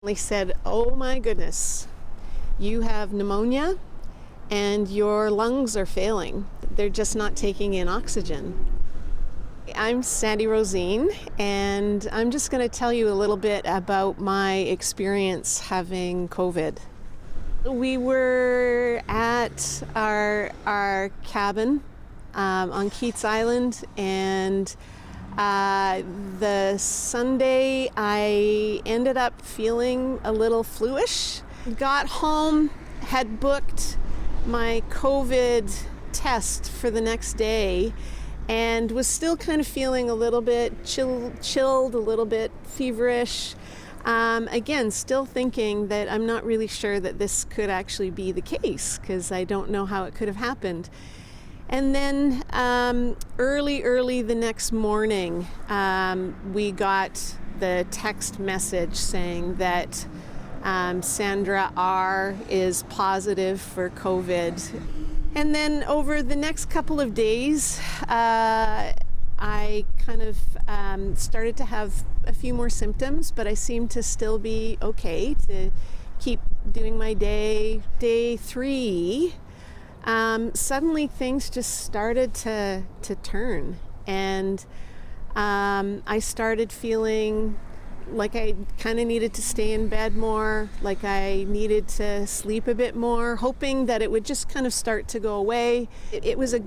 They said, "Oh my goodness, you have pneumonia and your lungs are failing. They're just not taking in oxygen." I'm Sandy Rosen, and I'm just going to tell you a little bit about my experience having COVID. We were at our cabin on Keats Island, and the Sunday I ended up feeling a little fluish. Got home, had booked my COVID test for the next day, and was still kind of feeling a little bit chilled, a little bit feverish. Again, still thinking that I'm not really sure that this could actually be the case, because I don't know how it could have happened. And then early the next morning, we got the text message saying that Sandra R. is positive for COVID. And then over the next couple of days, I kind of started to have a few more symptoms, but I seemed to still be okay to keep doing my day. Day 3, suddenly things just started to turn, and I started feeling like I kind of needed to stay in bed more, like I needed to sleep a bit more, hoping that it would just kind of start to go away. It was a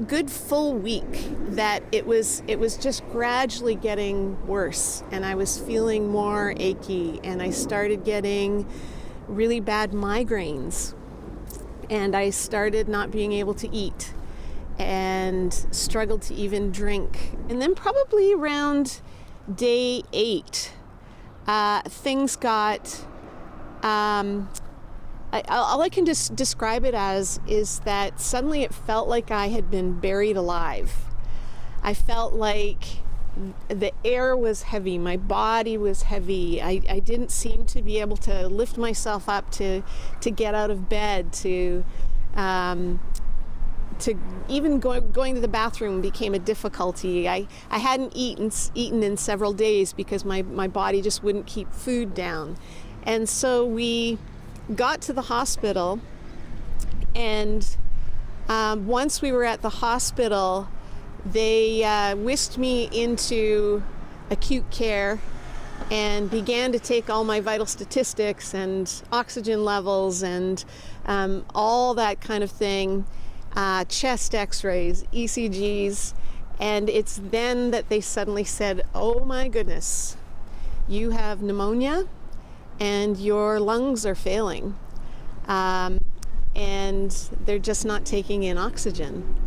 good full week that it was just gradually getting worse, and I was feeling more achy, and I started getting really bad migraines, and I started not being able to eat and struggled to even drink. And then probably around day 8, things got, all I can just describe it as is that suddenly it felt like I had been buried alive. I felt like the air was heavy, my body was heavy. I didn't seem to be able to lift myself up to get out of bed, to even going to the bathroom became a difficulty. I hadn't eaten in several days because my body just wouldn't keep food down. And so we got to the hospital, and once we were at the hospital, they whisked me into acute care and began to take all my vital statistics and oxygen levels and all that kind of thing. Chest x-rays, ECGs, and it's then that they suddenly said, "Oh my goodness, you have pneumonia and your lungs are failing, and they're just not taking in oxygen."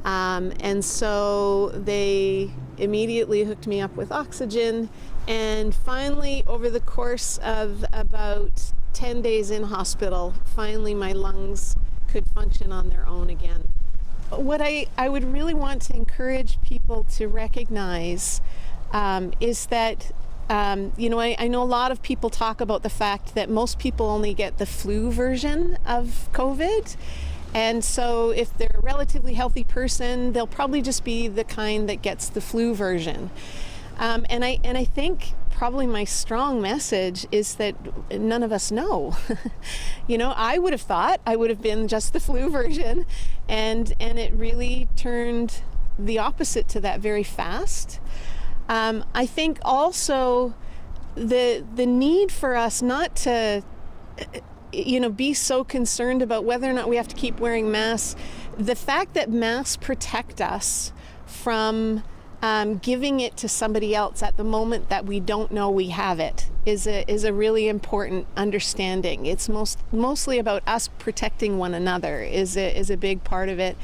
And so they immediately hooked me up with oxygen, and finally, over the course of about 10 days in hospital, finally my lungs could function on their own again. What I would really want to encourage people to recognize is that, I know a lot of people talk about the fact that most people only get the flu version of COVID. And so if they're a relatively healthy person, they'll probably just be the kind that gets the flu version. And I think probably my strong message is that none of us know. I would have thought I would have been just the flu version, and it really turned the opposite to that very fast. I think also the need for us not to be so concerned about whether or not we have to keep wearing masks. The fact that masks protect us from giving it to somebody else at the moment that we don't know we have it is a really important understanding. It's mostly about us protecting one another is a big part of it.